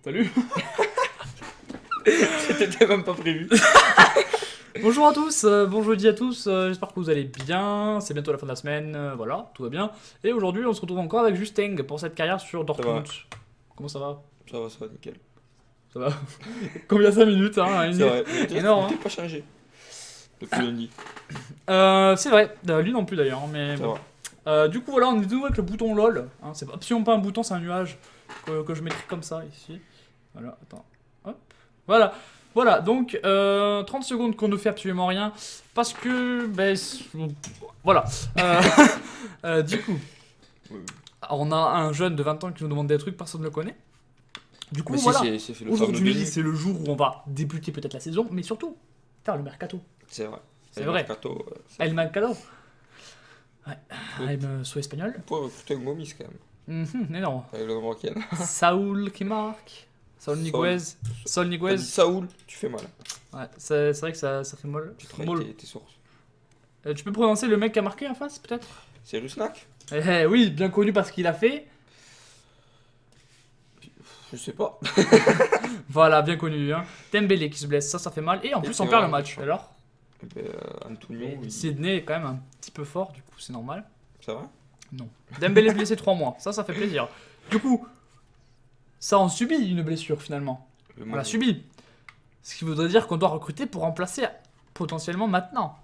Salut. C'était même pas prévu. Bonjour à tous, bon jeudi à tous, j'espère que vous allez bien, c'est bientôt la fin de la semaine, voilà, tout va bien. Et aujourd'hui on se retrouve encore avec Justin pour cette carrière sur Dortmund. Comment ça va? Ça va, nickel. Ça va. Combien 5 minutes, hein, C'est vrai, énorme, t'es hein. pas changé depuis lundi. C'est vrai, lui non plus d'ailleurs, mais Ça bon. va. Du coup voilà, on est de nouveau avec le bouton LOL, hein, c'est absolument pas un bouton, c'est un nuage que je mettrai comme ça ici. Voilà, attends, hop, voilà. Voilà, donc 30 secondes qu'on ne fait absolument rien parce que, ben, voilà. Du coup, Oui. on a un jeune de 20 ans qui nous demande des trucs, personne ne le connaît. Du coup, Mais si, voilà. c'est fait le fameux Aujourd'hui, Denis. c'est le jour où on va débuter peut-être la saison, mais surtout faire le mercato. C'est vrai. C'est El vrai. Mercato, El mercado. Ouais. Oui. I'm so espagnol. On pourrait recruter un Gomis quand même. Énorme. Avec le Marocain. Saoul qui marque. Saul Niguez. Saul T'as Niguez. dit Saoul, tu fais mal. Ouais, c'est vrai que ça fait molle. Tu trahis Molle. tes sources. Tu peux prononcer le mec qui a marqué en face, peut-être? C'est Rusnak? Oui, bien connu parce qu'il a fait. Je sais pas. Voilà, bien connu. Hein. Dembélé qui se blesse, ça fait mal. Et en plus, on perd le match. Alors, Antonio, oui. Sydney est quand même un petit peu fort, du coup, c'est normal. Ça va? Non. Dembélé blessé 3 mois, ça fait plaisir. Du coup, ça, on subit une blessure finalement. On l'a subi. Ce qui voudrait dire qu'on doit recruter pour remplacer potentiellement maintenant.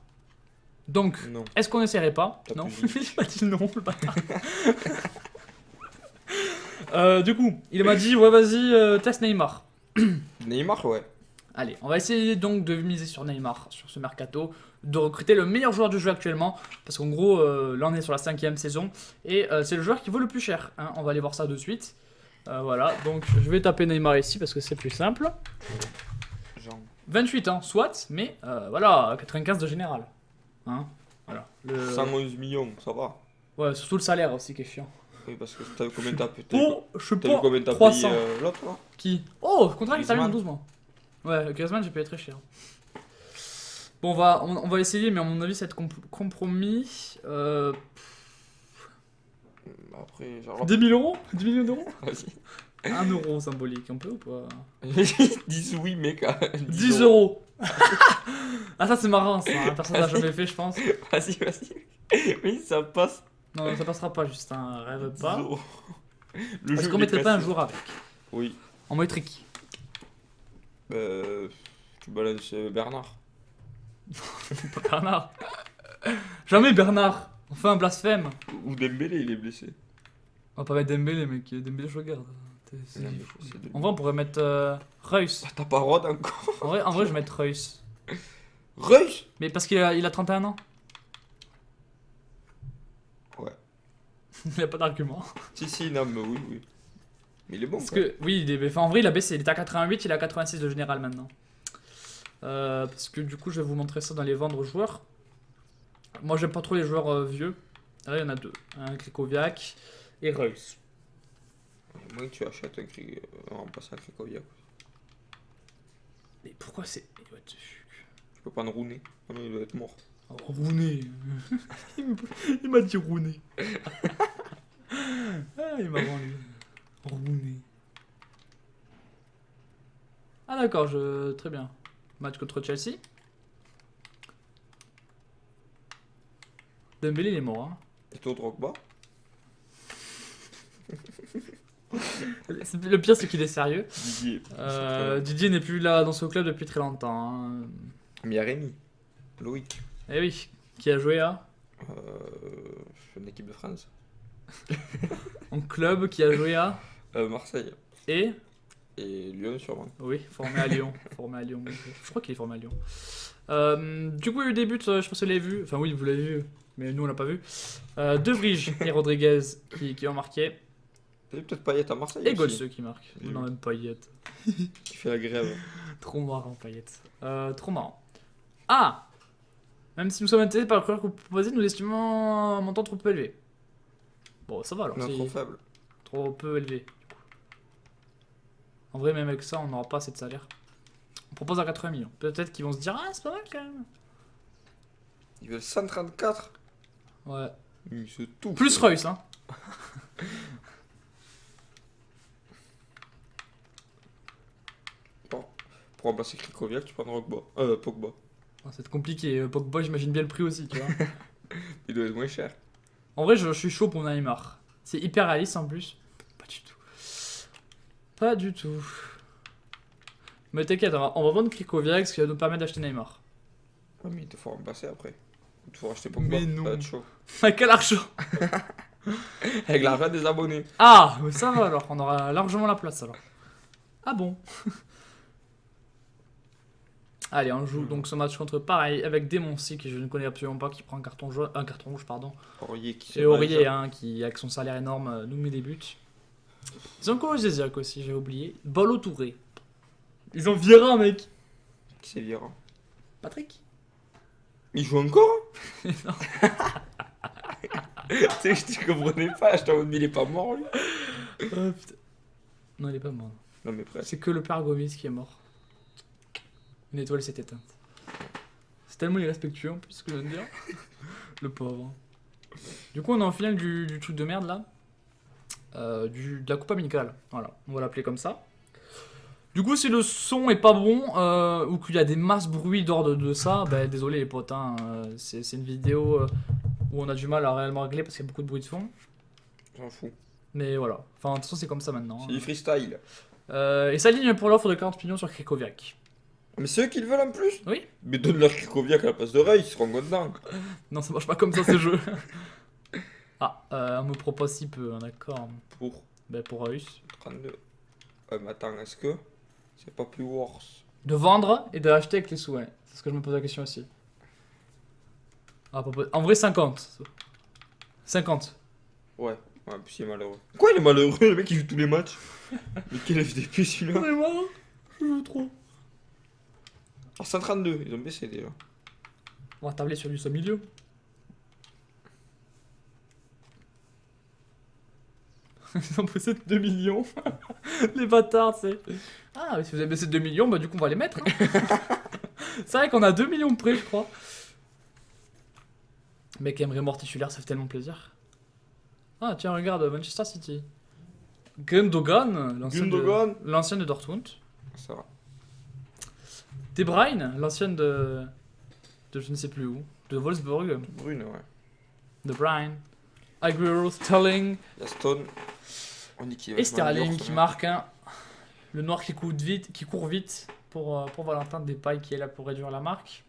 Donc, Non. est-ce qu'on n'essaierait pas? T'as Non, plus dit. il m'a dit non, le bâtard. Du coup, il m'a dit, ouais, vas-y, teste Neymar. Neymar, ouais. Allez, on va essayer donc de miser sur Neymar, sur ce mercato, de recruter le meilleur joueur du jeu actuellement, parce qu'en gros, là on est sur la 5ème saison, et c'est le joueur qui vaut le plus cher. Hein. On va aller voir ça de suite. Voilà, donc je vais taper Neymar ici parce que c'est plus simple. Genre. 28 ans, soit, mais voilà, 95 de général. Hein, voilà. 111 millions, ça va. Ouais, surtout le salaire aussi qui est chiant. Oui, parce que t'as vu combien t'as payé. Oh, je sais T'as vu pas, combien t'as 300. payé l'autre là? Qui? Oh, contrat qui termine en Griezmann. 12 mois. Ouais, Griezmann, j'ai payé très cher. Bon, on va essayer, mais à mon avis, ça va être compromis. Après, genre. 10 000 euros 10 millions d'euros Vas-y. 1 euro symbolique, on peut ou pas? 10 oui, mec. 10 euros. Ah, ça c'est marrant, ça. Hein. Personne n'a jamais fait, je pense. Vas-y. Oui, ça passe. Non, ça passera pas, juste un rêve 10 pas. euros. Le Est-ce jeu, qu'on il est mettrait pas un cassé. joueur avec? Oui. On mettrait qui? Tu balances Bernard. Pas Bernard. Jamais Bernard. On fait un blasphème. Ou Dembélé, il est blessé. On va pas mettre Dembélé, mec. Dembélé, je regarde. C'est Non, mais fou. c'est Dembélé. En vrai, on pourrait mettre Reus. Ah, t'as pas Rod encore. En vrai, je vais mettre Reus. Reus. Mais parce qu'il a 31 ans. Ouais. Il a pas d'argument. Si, non, mais oui. Mais il est bon, Parce quoi. que, oui, enfin, en vrai, il a baissé. Il était à 88, il est à 86 de général maintenant. Parce que du coup, je vais vous montrer ça dans les vendre joueurs. Moi, j'aime pas trop les joueurs vieux. Là, il y en a deux. Un Krikoviak et Reus. Moi, tu achètes un remplaçant à Cracovia. Mais pourquoi c'est. What the fuck. Tu peux pas en rouner. Ah non, il doit être mort. Oh, Rouné. Il m'a dit Rouné. Ah, il m'a vendu. Rouné. Ah, d'accord, très bien. Match contre Chelsea. Dembélé, il est mort. Hein. Et toi, Drogba? Le pire, c'est qu'il est sérieux. Didier. Didier n'est plus là dans ce club depuis très longtemps. Hein. Mais il y a Rémi. Loïc. Eh oui, qui a joué à Une équipe de France. un club qui a joué à Marseille. et Et Lyon, sûrement. oui, formé à Lyon. Formé à Lyon. Je crois qu'il est formé à Lyon. Du coup, il y a eu des buts, je pense que vous l'avez vu. Enfin, oui, vous l'avez vu, mais nous, on l'a pas vu. De Vrij et Rodriguez qui ont marqué. T'as vu peut-être Payet à Marseille Et aussi, Golseux qui marque. J'ai Non, vu. même Payet. qui fait la grève. Trop marrant, Payet. Trop marrant. Ah! Même si nous sommes intéressés par le couleur que vous proposez, nous estimons un montant trop peu élevé. Bon, ça va alors. Non, c'est trop faible. trop peu élevé. En vrai, même avec ça, on n'aura pas assez de salaire. On propose à 80 millions. Peut-être qu'ils vont se dire, ah, c'est pas mal quand même. Ils veulent 134. Ouais. C'est tout. Plus Reus, hein. Pour remplacer Krikoviak, tu prends Pogba. Pogba. Ah, c'est compliqué. Pogba, j'imagine bien le prix aussi, tu vois. Il doit être moins cher. En vrai, je suis chaud pour Neymar. C'est hyper réaliste en plus. Pas du tout. Pas du tout. Mais t'inquiète, on va vendre Krikoviak, ce qui va nous permettre d'acheter Neymar. Ouais, mais il te faut remplacer après. Il te faut racheter Pogba. Mais non. Ça va être chaud. À quel argent? Avec l'argent des abonnés. Ah, mais ça va alors, on aura largement la place alors. Ah bon? Allez, on joue donc ce match contre pareil avec Demoncy qui je ne connais absolument pas, qui prend un carton rouge, pardon. Aurier qui Et Aurier, hein, qui avec son salaire énorme nous met des buts. Ils ont quoi Zéziak aussi, j'ai oublié. Bolo Touré. Ils ont Vieira, mec. Qui c'est Vieira? Patrick. Il joue encore? Non. Tu sais, je comprenais pas, je t'en mais il est pas mort lui. Oh, putain. Non, il est pas mort. Non mais presque. C'est que le père Gomis qui est mort. Une étoile s'est éteinte. C'est tellement irrespectueux en plus ce que je viens de dire. Le pauvre. Du coup, on est en finale du truc de merde là. De la coupe amicale. Voilà, on va l'appeler comme ça. Du coup, si le son est pas bon ou qu'il y a des masses bruits d'ordre de ça, bah désolé les potes. Hein, c'est une vidéo où on a du mal à réellement régler parce qu'il y a beaucoup de bruit de fond. J'en fous. Mais voilà. Enfin, de toute façon, c'est comme ça maintenant. C'est du freestyle. Et ça ligne pour l'offre de 40 millions sur Krikoviak. Mais c'est eux qui le veulent en plus? Oui. Mais donne leur Krikoviak à la place de Ray, ils seront contents. Non, ça marche pas comme ça ce jeu. Ah, on me propose si peu, hein, d'accord. Pour Ben pour Reus. 32. Ouais, mais attends, est-ce que c'est pas plus worse? De vendre et de acheter avec les sous, ouais. C'est ce que je me pose la question aussi. Ah, en vrai, 50. 50. Ouais, en plus il est malheureux. Quoi, il est malheureux? Le mec il joue tous les matchs. Mais quel FDP celui-là? C'est marrant. Je joue trop. Ah, 132, ils ont baissé déjà. On va tabler sur du 100 millions. Ils ont baissé de 2 millions. Les bâtards, c'est. Ah, mais si vous avez baissé de 2 millions, bah du coup on va les mettre. Hein. C'est vrai qu'on a 2 millions de près, je crois. Mec, Emery mort titulaire, ça fait tellement plaisir. Ah, tiens, regarde, Manchester City. Gundogan, Gundogan. l'ancien de Dortmund. Ça va. De Bruyne, l'ancienne de je ne sais plus où. De Wolfsburg. Brune, ouais. De Bruyne. Aguero, Sterling. Il y a Stone. On dit qu'il est Et vachement Sterling meilleur, qui ce mec. marque un. Le noir qui court vite pour Valentin Depay qui est là pour réduire la marque.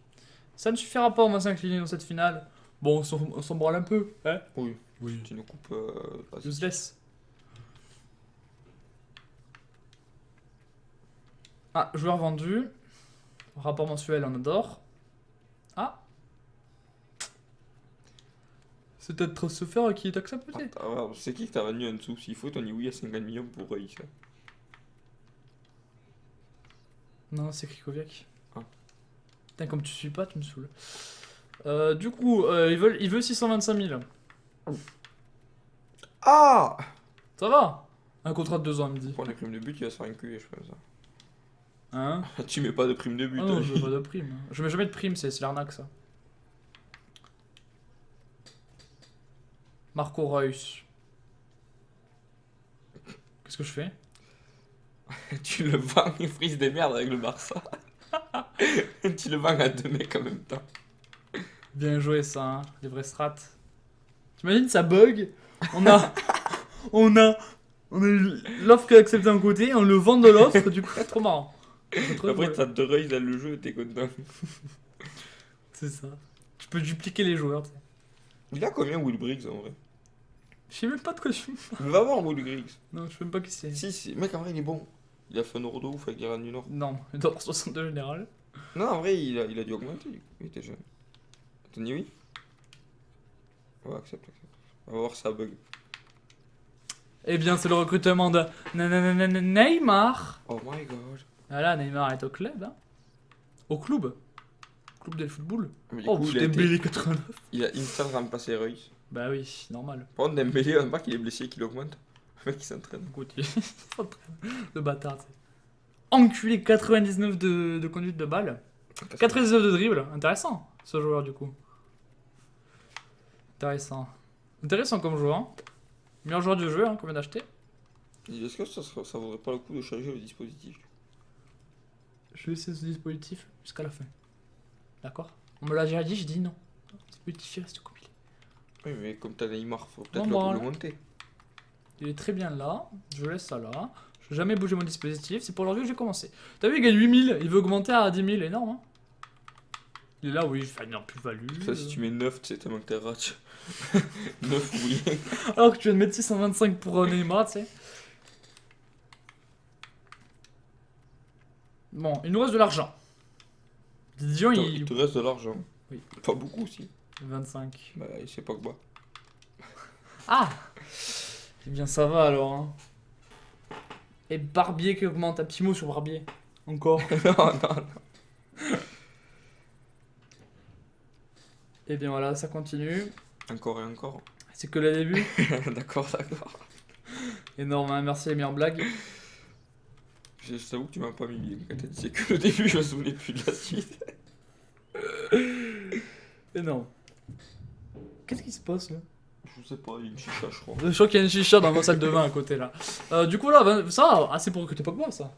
Ça ne suffira pas, on va s'incliner dans cette finale. Bon, on s'en branle un peu, hein. Oui. Oui. Tu nous coupes. Je se laisse. Ah, joueur vendu. Rapport mensuel, on adore. Ah. C'est peut-être se faire qui est accepté. Attends, c'est qui que t'as vendu en dessous? S'il faut, t'en dis oui à 50 millions pour Ray. Ça. Non, c'est Krikoviak. Ah. Putain, comme tu suis pas, tu me saoules. Du coup, il veut 625 000. Ah! Ça va. Un contrat de 2 ans, il me dit. Pour les primes de but, il va se faire enculer, je pense. Hein? Tu mets pas de prime de but. Ah non, hein. je veux pas de prime. Je mets jamais de prime, c'est l'arnaque ça. Marco Reus. Qu'est-ce que je fais? Tu le vends et frise des merdes avec le Barça. Tu le vends à deux mecs en même temps. Bien joué ça, hein, les vrais strats. T'imagines, ça bug. On a eu l'offre qui est acceptée d'un côté, on le vend de l'autre, du coup c'est trop marrant. C'est trop Après, drôle. t'as deux Ray dans le jeu, t'es content. C'est ça. Tu peux dupliquer les joueurs. Tu sais. Il a combien Will Briggs en vrai? Je sais même pas de quoi je Il va voir Will Briggs. Non, je sais même pas qui c'est. Si, mec, en vrai, il est bon. Il a fait un euro de ouf avec l'Iran du Nord. Non, il doit avoir 62 général. Non, en vrai, il a dû augmenter. Il était jeune. T'as dit oui? Ouais, accepte. On va voir si ça bug. Eh bien, c'est le recrutement de Neymar. Oh my god. Voilà, Neymar est au club. Hein. Au club. Club de football. Mais du Oh, coup, putain, Dembélé 89. il a instant remplacé Reus. Bah oui, normal. Par contre, Dembélé, on voit qu'il est blessé et qu'il augmente. Le mec, il s'entraîne. Écoute, il s'entraîne. Le bâtard, tu sais. Enculé 99 de conduite de balle. 99 de dribble. Intéressant, ce joueur, du coup. Intéressant. Intéressant comme joueur. Hein. Meilleur joueur du jeu, hein, qu'on vient d'acheter. Est-ce que ça vaudrait pas le coup de changer le dispositif? Je vais laisser ce dispositif jusqu'à la fin. D'accord? On me l'a déjà dit, j'ai dit non. Le dispositif il reste comme il est. Oui, mais comme t'as Neymar, faut peut-être Bon, le bah, monter. Il est très bien là. Je laisse ça là. Je vais jamais bouger mon dispositif. C'est pour aujourd'hui que j'ai commencé. T'as vu, il gagne 8000. Il veut augmenter à 10 000. Énorme, hein? Il est là, oui, je fais une plus-value. Ça, si tu mets 9, tu sais, tellement que t'es ratch. 9 oui. Alors que tu viens de mettre 625 pour Neymar, tu sais. Bon, il nous reste de l'argent. Didion, Il te reste de l'argent. Oui. Pas beaucoup aussi. 25. Bah, il sait pas que bas. Ah! Eh bien, ça va alors, hein. Et Barbier qui augmente. Un petit mot sur Barbier. Encore. Non, non, non. Et bien voilà, ça continue. Encore et encore. C'est que le début. D'accord, d'accord. Énorme, hein. Merci les meilleures blagues. Je t'avoue que tu m'as pas mis bien quand t'as dit c'est que le début, je me souvenais plus de la suite. Énorme. Qu'est-ce qui se passe là? Je sais pas, il y a une chicha, je crois. Je crois qu'il y a une chicha dans ma salle de bain à côté là. Du coup là, ça, assez pour recruter Pogba ça.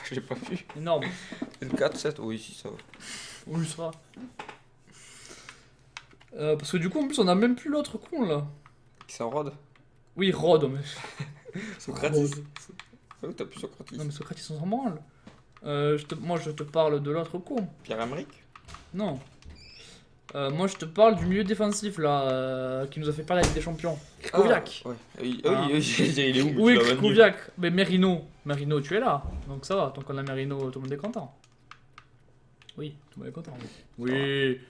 Je l'ai pas vu. Énorme. Une 4, 7, oui, si ça va. Oui, ça va. Parce que du coup, en plus, on a même plus l'autre con là. Qui ça rôde? Oui, Rod, mais. Socrates. Rod. Ah oui, t'as plus Socrates. Non, mais Socrates, ils s'en branle. Moi, je te parle de l'autre con. Pierre-Emerick? Non. Moi, je te parle du milieu défensif là, qui nous a fait parler avec des champions. Krikoviak. Ah, ouais. Oui, Ah. oui, j'allais dire, il est où? Mais Oui, tu l'as vendu. Krikoviak. Mais Merino, tu es là. Donc ça va, tant qu'on a Merino, tout le monde est content. Oui, tout le monde est content. Oui.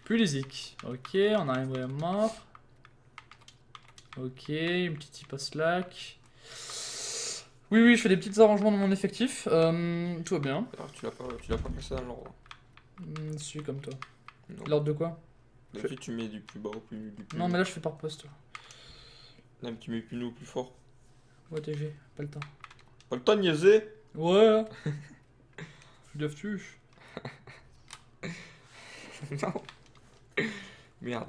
Pulisic. Ok, on a un vrai mort. Ok, une petite passe slack. Oui, oui, je fais des petits arrangements dans mon effectif. Tout va bien. Alors, tu l'as pas placé dans l'ordre. Je suis comme toi. Non. L'ordre de quoi? D'habitude, tu mets du plus bas au plus, du plus Non, haut. mais là, je fais par poste. Non, mais tu mets plus haut, plus fort. Ouais, TG, pas le temps. Pas le temps de niaiser. Ouais. Je suis tuche. Non. Merde.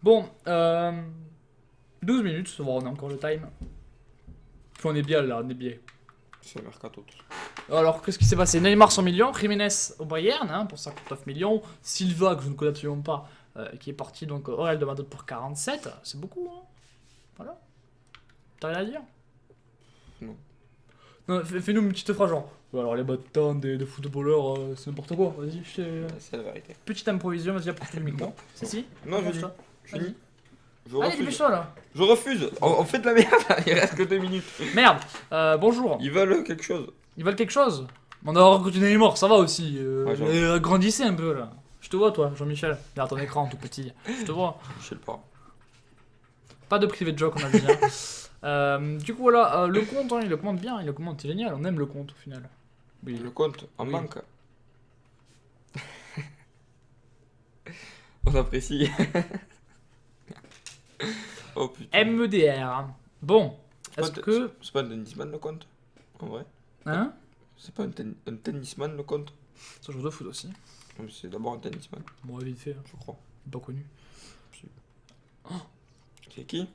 Bon, 12 minutes, ça va, on a encore le time. Puis on est bien là, on est bien. C'est le mercato. Tout. Alors, qu'est-ce qui s'est passé? Neymar 100 millions, Jiménez au Bayern hein, pour 59 millions, Silva, que je ne connais absolument pas, qui est parti donc au Real de Madrid pour 47, c'est beaucoup, hein. Voilà. T'as rien à dire? Non. Non, fais-nous une petite phrase genre, ouais, alors les bâtons des footballeurs, c'est n'importe quoi, vas-y, C'est la vérité. petite improvisation, vas-y, approche le micro. Si. Non, je Approche dis. ça. Je dis. Je Allez, refuse. dépêche-toi là. Je refuse. On fait de la merde. Il reste que 2 minutes. Merde, bonjour. Ils veulent quelque chose. Ils veulent quelque chose? On a recruté Neymar, ça va aussi. Ouais, j'avoue. Grandissez un peu là. Je te vois toi, Jean-Michel, derrière ton écran tout petit. Je te vois. Je sais pas. Pas de privé de joke, on a dit. Hein. Du coup voilà, le compte, hein, il augmente bien, il augmente, c'est génial, on aime le compte au final. Oui. Le compte en Oui. banque. On apprécie. Oh putain. MEDR. Bon, est-ce C'est pas- que... C'est pas un tennisman le compte? En vrai? Hein? C'est pas un tennisman le compte? C'est un joueur de foot aussi. Non, mais c'est d'abord un tennisman, Bon, vite fait, hein, je crois. pas connu. C'est qui?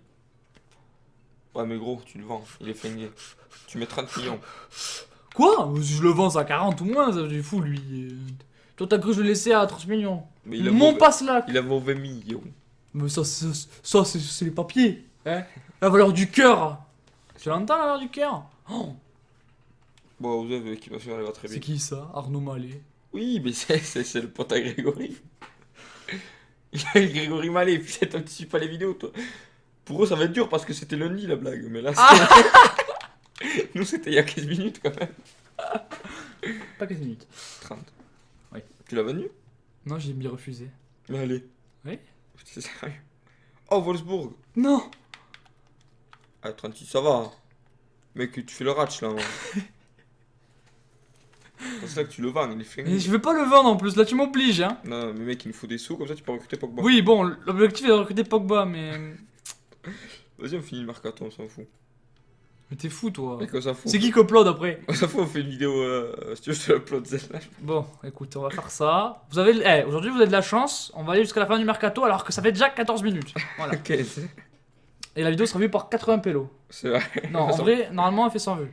Ouais, mais gros, tu le vends, il est flingué. Tu mets 30 millions. Quoi? Si je le vends à 40 ou moins, ça fait fou lui. Toi t'as cru que je le laissais à 30 millions. Mais il a Mon mauvais- passe là. Il a mauvais millions. Mais ça c'est les papiers. Hein? La valeur du cœur. Tu l'entends la valeur du cœur? Oh, Bon, vous avez l'équipation, elle va très bien. c'est qui ça? Arnaud Mallet. Oui, mais c'est le pote à Grégory. Il a Grégory Mallet, putain, t'anticipes pas les vidéos, toi. Pour eux, ça va être dur parce que c'était lundi la blague, mais là, nous, c'était il y a 15 minutes quand même. Pas 15 minutes. 30. Oui. Tu l'as venu? Non, j'ai bien refusé. Mais allez. Oui? C'est sérieux. Oh, Wolfsburg. Non! Ah, 36, ça va. Hein. Mec, tu fais le ratch là. Hein. C'est ça que tu le vends, il est flingué. Mais je veux pas le vendre en plus, là tu m'obliges hein. Non, mais mec, il nous faut des sous, comme ça tu peux recruter Pogba. Oui, bon, l'objectif est de recruter Pogba, mais. Vas-y, on finit le mercato, on s'en fout. Mais t'es fou toi. Mec, on s'en fout. C'est qui qui upload après? On s'en fout, on fait une vidéo. Si tu veux, je te l'upload celle-là. Bon, écoute, on va faire ça. Vous avez. Aujourd'hui vous avez de la chance, on va aller jusqu'à la fin du mercato alors que ça fait déjà 14 minutes. Voilà. Ok, c'est Et la vidéo sera vue par 80 pélos. vrai. Non, en vrai, normalement elle fait 100 vues.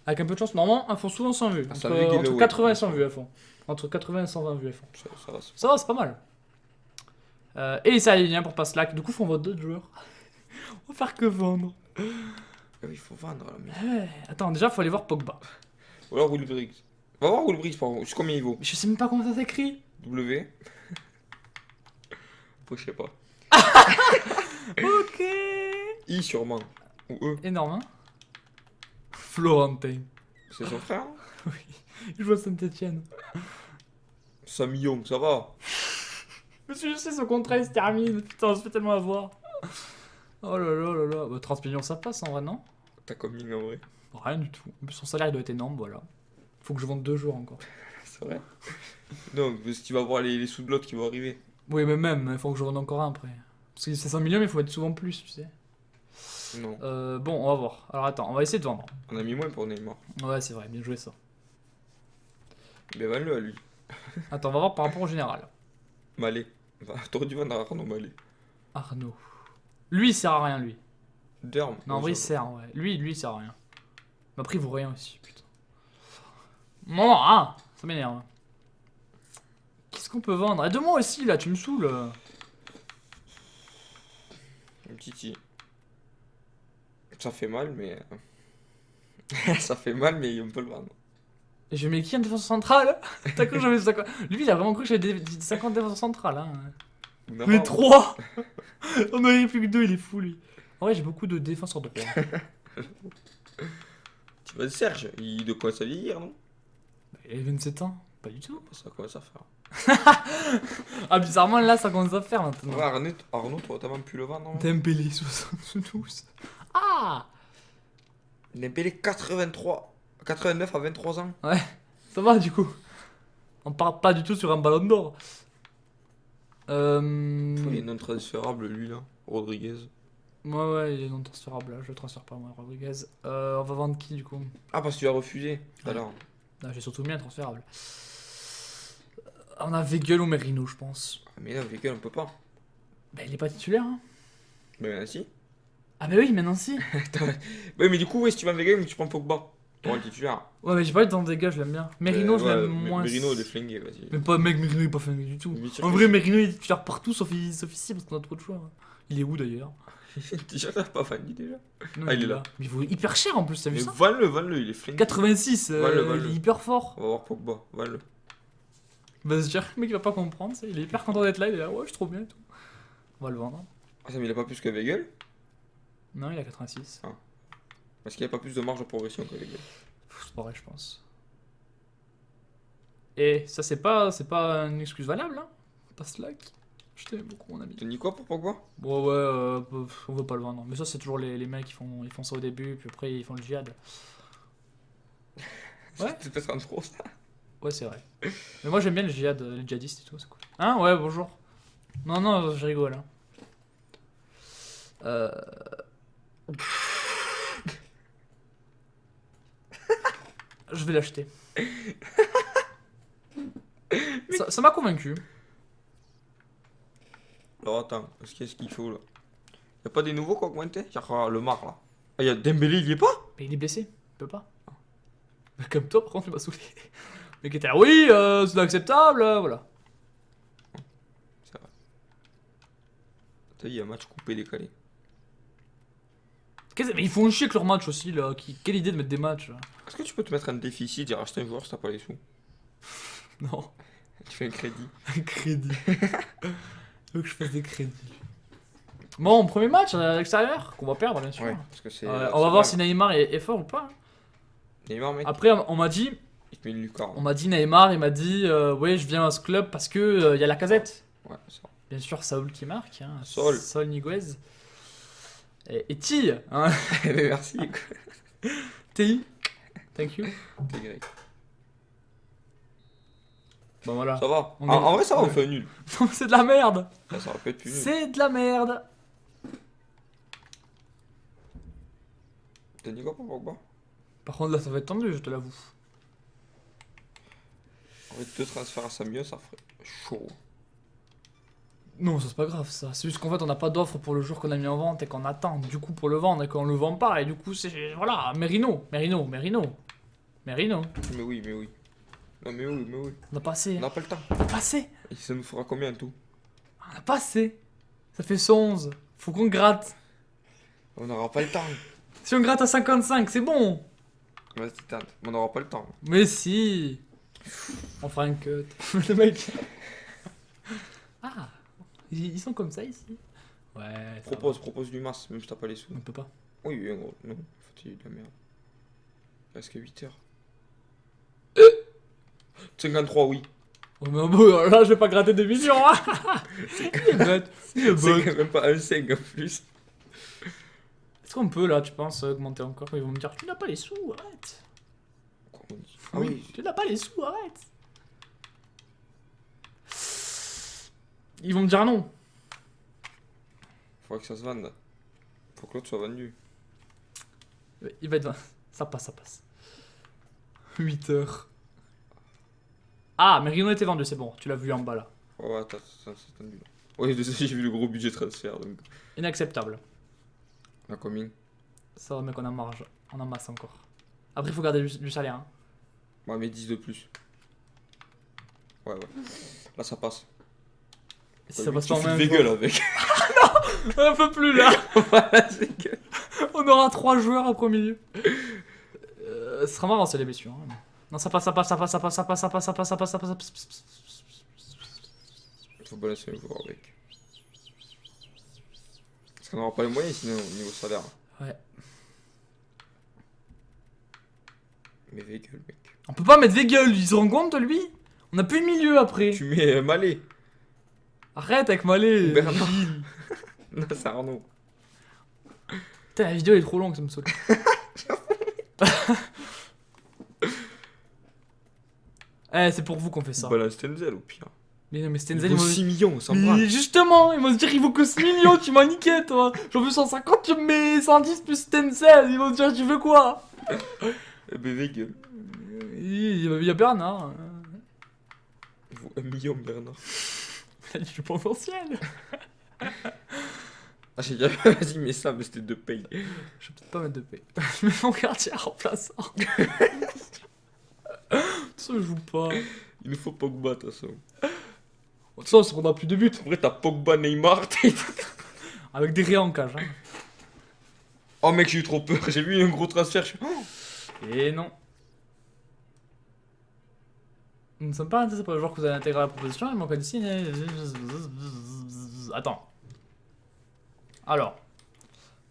Avec un peu de chance, normalement, elles font souvent 100 vues. Ah, Entre, 100 vues giveaway. entre 80 et 100 vues, elles font. Entre 80 et 120 vues, elles font. Ça va. Ça va, c'est pas mal. Et ça aligne pour pas slack. Du coup, faut vendre d'autres joueurs. On va faire que vendre. Ah oui, il faut vendre là. Mais... Attends, déjà, faut aller voir Pogba. Ou alors Will Briggs. Va voir Will Briggs par contre. Jusqu'à combien il vaut? Mais je sais même pas comment ça s'écrit. W. Je sais pas. Ok. I sûrement. Ou E. Énorme, hein. Florentin. C'est son frère. Hein. Il joue à Saint-Etienne. 5 millions, ça va. Monsieur, je sais, son contrat il se termine. Putain, on se fait tellement avoir. Oh là là là là. Bah, 30 millions, ça passe en vrai, non? T'as combien en vrai? Rien du tout. En plus, son salaire il doit être énorme, voilà. Faut que je vende 2 jours encore. C'est vrai. Donc, si tu vas voir les sous de l'autre qui vont arriver. Oui, mais même, il faut que je vende encore un après. Parce que c'est 5 millions, mais il faut être souvent plus, tu sais. Non. Bon, on va voir. Alors attends, on va essayer de vendre. On a mis moins pour Neymar. Ouais, c'est vrai, bien joué ça. Mais vends-le à lui. Attends, on va voir par rapport au général. Malé. T'aurais dû vendre à Arnaud Malé. Arnaud. Lui, il sert à rien, lui. Derm. Non, en vrai, il sert, ouais. Lui, il sert à rien. Mais après, il vaut rien aussi, putain. Non, ah, ça m'énerve. Qu'est-ce qu'on peut vendre? Ah, de moi aussi, là, tu me saoules. Un petit. Ça fait mal, mais. Ça fait mal, mais on peut le vendre. Et je mets qui en défense centrale? T'as cru que j'avais 50... Lui, il a vraiment cru que j'avais 50 défenses centrales, hein. Mais 3. On aurait plus que 2, il est fou, lui. En vrai, j'ai beaucoup de défense en droit. Tu vois, Serge, il de quoi ça vieillir, non? Il a 27 ans. Pas du tout. Ça commence à faire. Ah, bizarrement, là, ça commence à faire maintenant. Ouais, Arnaud, toi, t'as même pu le vendre, non? Dembélé, 72. Ah! Dembélé 89 à 23 ans. Ouais, ça va, du coup. On part pas du tout sur un ballon d'or. Il est non transférable, lui, là. Rodriguez. Ouais, il est non transférable, là. Je le transfère pas, moi, Rodriguez. On va vendre qui, du coup? Ah, parce que tu as refusé tout à l'heure. Ah, j'ai surtout mis un transférable. On a Weigl ou Merino, je pense. Mais là, Weigl, on peut pas. Bah, il est pas titulaire, hein. Ben, si. Ah, bah oui, maintenant si. Ouais, mais du coup, ouais, si tu vas Weigl, mais tu prends Pogba. T'auras le titulaire. Ouais, mais j'ai pas envie de vendre Weigl, je l'aime bien. Merino, je l'aime moins. Merino, il est flingué, vas-y. Mais pas, mec, Merino, il est pas flingué du tout. Mais sûr En que vrai, si. Merino, il est titulaire partout, sauf ici, parce qu'on a trop de choix. Il est où, d'ailleurs? Déjà, t'as pas Fanny déjà. Non, Ah, il est là. Mais il vaut hyper cher, en plus, t'as vu Mais ça? vends-le, il est flingué. 86, Vends-le. il est hyper fort. On va voir Pogba, vends-le. Bah, c'est sûr, le mec il va pas comprendre, ça. Il est hyper content d'être là, il est là, ouais, je suis trop bien et tout. On va le vendre. Ah, ça, mais il a pas plus que Weigl? Non, il a 86. Parce qu'il y a pas plus de marge de progression que Weigl. C'est pas vrai, je pense. Et ça, c'est pas une excuse valable, hein. Pas slack. Je t'aime beaucoup, mon ami. Tu dis quoi pour Pogba? Bon, ouais, on veut pas le vendre. Mais ça, c'est toujours les mecs qui font ça au début, puis après ils font le djihad. Ouais. C'est peut-être un trop ça. Ouais, c'est vrai. Mais moi, j'aime bien le djihad, les djihadistes et tout, c'est cool. Hein? Ouais, bonjour. Non, je rigole, hein. Je vais l'acheter. Ça m'a convaincu. Alors attends, qu'est-ce qu'il faut là? Y'a pas des nouveaux qui ont augmenté? Y'a le Mar là. Ah, y'a Dembélé, il y est pas? Mais il est blessé, il peut pas. Mais comme toi, par contre, tu m'as saoulé. Mais qui était là, oui, c'est acceptable, voilà. C'est vrai. T'as dit, y'a un match coupé, décalé. Mais ils font chier avec leur match aussi, là. Quelle idée de mettre des matchs, là. Est-ce que tu peux te mettre un déficit, dire acheter un joueur si t'as pas les sous? Non. Tu fais un crédit. Un crédit. Faut que je fasse des crédits. Bon, premier match à l'extérieur, qu'on va perdre, bien sûr. Ouais, parce que c'est. On va voir si Neymar est fort ou pas. Neymar, mec, Après, on m'a dit il te met une lucarne. On m'a dit Neymar, il m'a dit ouais, je viens à ce club parce que y a la casette. Ouais, ça. Bien sûr, Saúl qui marque. Hein. Saúl. Niguez. Et Ti. Hein. Merci. Ti. Thank you. T'es grec. Bon, voilà. Ça va. On En est- vrai, ça va, on fait nul. Non, c'est de la merde. Ça aurait pu être plus nul. C'est de la merde. T'as dit quoi pour Pogba? Par contre, là, ça va être tendu, je te l'avoue. En fait, deux transferts à Samuel, ça ferait chaud. Non, ça c'est pas grave ça. C'est juste qu'en fait on n'a pas d'offre pour le jour qu'on a mis en vente et qu'on attend du coup pour le vendre et qu'on le vend pas. Et du coup c'est... Voilà, Merino. Mais oui, mais oui. Non, mais oui, mais oui. On a pas assez. On n'a pas le temps. On a pas assez. Et ça nous fera combien tout? On a pas assez. Ça fait 111. Faut qu'on gratte. On n'aura pas le temps. Si on gratte à 55, c'est bon. Vas-y, tente. Mais on n'aura pas le temps. Mais si. On fera un cut. Le mec. Ah. Ils sont comme ça ici. Ouais. Ça Propose du masse, même si t'as pas les sous. va. On peut pas. Oui, oui, gros. Non, faut-il de la merde. Presque 8 heures. 53, oui. Oh mais bon, là je vais pas gratter des millions. Hein. Il est bête. Il est C'est bête. quand même pas un 5 en plus. Est-ce qu'on peut là, tu penses, augmenter encore? Ils vont me dire, tu n'as pas les sous, arrête. Ah oui. Tu n'as pas les sous, arrête. Ils vont me dire non. Faudra que ça se vende. Faut que l'autre soit vendu. Il va être... Ça passe, ça passe. 8 heures. Ah, mais Rino était vendu, c'est bon. Tu l'as vu en bas là. Oh, attends, c'est tendu là. Oui, désolé, j'ai vu le gros budget transfert donc. Inacceptable. La combien? Ça, mec, on a marge. On en masse encore. Après, il faut garder du salaire. Hein. Ouais, mais 10 de plus. Ouais. Là, ça passe. Si ça passe pas en même des gueules avec. Un peu plus là. Voilà, c'est que. On aura 3 joueurs après au milieu. Ce sera marrant, c'est les blessures. Hein. Non, ça passe. Faut balancer le joueur avec. Parce qu'on n'aura pas les moyens sinon au niveau salaire. Ouais. Mais véhicule, mec. On peut pas mettre Weigel, il se rend compte lui? On a plus de milieu après. Tu mets Malé. Arrête avec Malé. Bernard. Non, c'est Arnaud. Putain, la vidéo elle est trop longue, ça me saoule. Eh, c'est pour vous qu'on fait ça. Balance Stenzel au pire. Mais non, mais Il Stenzel, vaut il 6 millions, ça me Mais branle. justement, ils vont se dire il vaut que 6 millions, tu m'as niqué toi. J'en veux 150, tu me mets 110 plus Stenzel. Ils vont se dire tu veux quoi? Eh ben, véhicule. Il y a Bernard. Il vaut 1 million, Bernard. Il a du potentiel. Ah, j'ai dit, vas-y, mets ça, mais c'était de paye. Je vais peut-être pas mettre de paix. Je mets mon quartier à remplaçant. Ça je joue pas. De Il nous faut Pogba, de toute façon. toute façon, on se prendra plus de buts. En vrai, t'as Pogba, Neymar, Avec des réens en cage. Hein. Oh mec, j'ai eu trop peur. J'ai vu un gros transfert. Je suis... Et non. Nous ne sommes pas intéressés par le joueur que vous avez intégré à la proposition. Il manque un ici. Attends. Alors.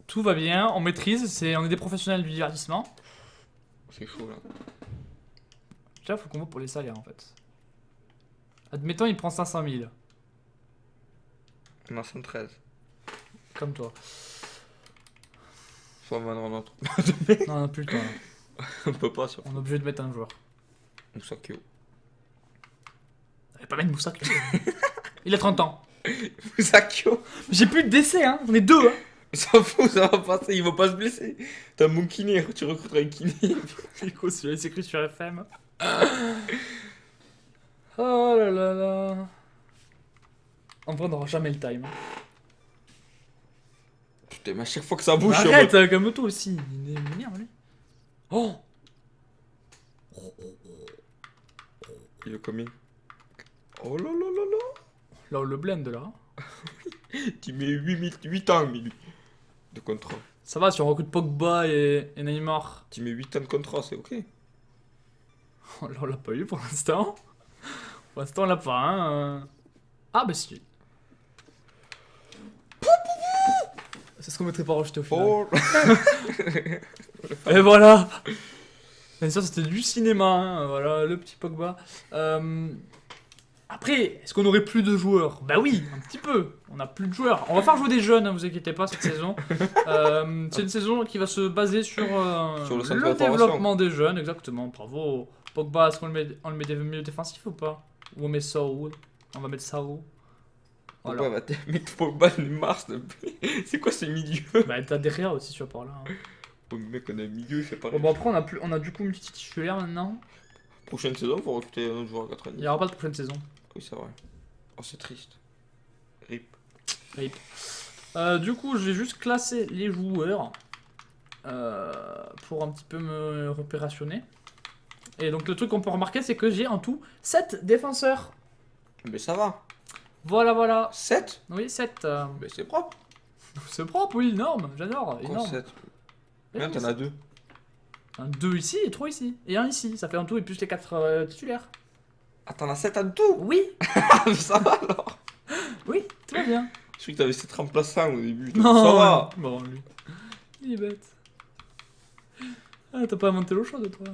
Tout va bien, on maîtrise, on est des professionnels du divertissement. C'est chaud là. Déjà, faut qu'on vote pour les salaires en fait. Admettons, il prend 500 000. On a 113. Comme toi. Faut en vendre un autre. Non, on a plus le temps. Là. On peut pas ça. On est obligé de mettre un joueur. Moussakio. On va pas mettre Moussa. Il a 30 ans. Moussakio. J'ai plus de décès, hein. J'en ai 2. Hein. S'en fout, ça va passer. Il va pas se blesser. T'as mon kiné. Tu recruteras un kiné. C'est quoi celui-là? Il s'écrit sur FM. Oh là là là. En vrai, on n'aura jamais le time. Hein. Putain, mais à chaque fois que ça bouge, Arrête, calme-toi aussi. Il est m'énerve, lui. Oh. Il est combien? Oh là là là là. Là, on le blende là. Tu mets 8 ans, mais lui. De contrat. Ça va si on recrute Pogba et Neymar. Tu mets 8 ans de contrat, c'est ok. Oh, là, on l'a pas eu pour l'instant. Pour l'instant, on l'a pas. Hein. Ah, bah si. C'est ce qu'on mettrait pas rejeté au final. Oh. Et voilà. Et ça, c'était du cinéma. Hein. Voilà, le petit Pogba. Après, est-ce qu'on aurait plus de joueurs? Bah oui, un petit peu. On a plus de joueurs. On va faire jouer des jeunes, hein, vous inquiétez pas, cette saison. C'est une saison qui va se baser sur, Sur le centre de le formation. développement des jeunes, exactement. Bravo. Pogba, est-ce qu'on le met des milieux défensifs ou pas? Ou on met Saoul? On va mettre Saoul. Voilà. Pogba va te mettre Pogba, Neymar, s'il te plaît. C'est quoi ce milieu? Bah t'as derrière aussi, tu vois, par là. Hein. Oh, mec, on a un milieu, c'est pas Bon, bah après, on a du coup multi-titulaire maintenant. Prochaine saison, faut recruter un autre joueur à Il 90. n'y aura pas de prochaine saison. Oui, c'est vrai. Oh, c'est triste. Rip. Rip. Du coup, je vais juste classer les joueurs pour un petit peu me repérationner. Et donc le truc qu'on peut remarquer, c'est que j'ai en tout 7 défenseurs. Mais ça va. Voilà. 7. Oui, 7. Mais c'est propre. C'est propre, oui, énorme. J'adore. Énorme. 7. Et Là, oui, t'en as 2. Un 2 ici et 3 ici. Et un ici. Ça fait un tout et plus les 4 titulaires. Ah, t'en as 7 en tout. Oui, Ça va alors. oui, tout va bien. Je crois que t'avais 7 remplaçants au début. Non, Ça va. Bon, lui. Il est bête. Ah, t'as pas inventé l'eau chaude, toi.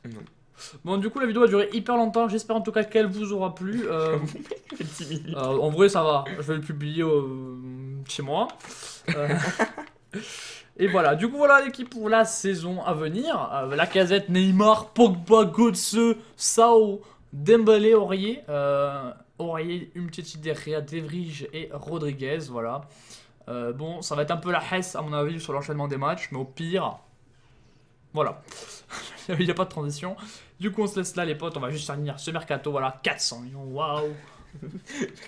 Non. Bon, du coup, la vidéo a duré hyper longtemps. J'espère en tout cas qu'elle vous aura plu. 10 minutes. En vrai, ça va. Je vais le publier chez moi. Euh, Et voilà. Du coup, voilà l'équipe pour la saison à venir. Lacazette, Neymar, Pogba, Götze, Sao, Dembélé, Aurier. Aurier, Umtiti, De Gea, De Vrij et Rodriguez. Voilà. Bon, ça va être un peu la hesse à mon avis sur l'enchaînement des matchs. Mais au pire... Voilà. Il n'y a pas de transition. Du coup, on se laisse là, les potes. On va juste finir ce mercato. Voilà, 400 millions. Waouh.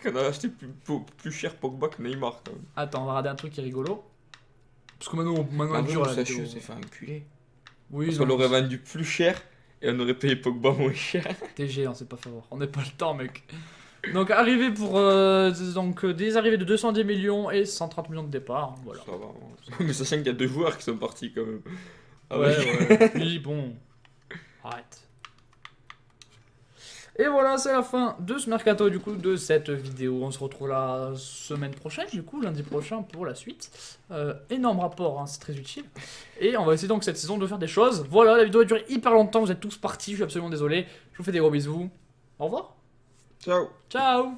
On a acheté plus cher Pogba que Neymar quand même. Attends, on va regarder un truc qui est rigolo. Parce que maintenant Ah elle bon, dure la Sacha vidéo. s'est fait enculer. Oui, Parce non, qu'on l'aurait vendu plus cher et on aurait payé Pogba moins cher. TG, on sait pas favor. On n'a pas le temps, mec. Donc, arrivé pour des arrivées de 210 millions et 130 millions de départ. Voilà. Ça va. Mais sachant qu'il y a 2 joueurs qui sont partis quand même. Ah Ouais. Oui, bon. Arrête. Et voilà, c'est la fin de ce mercato, du coup, de cette vidéo. On se retrouve la semaine prochaine, du coup, lundi prochain pour la suite. Énorme rapport, hein, c'est très utile. Et on va essayer donc cette saison de faire des choses. Voilà, la vidéo a duré hyper longtemps, vous êtes tous partis, je suis absolument désolé. Je vous fais des gros bisous. Au revoir. Ciao. Ciao.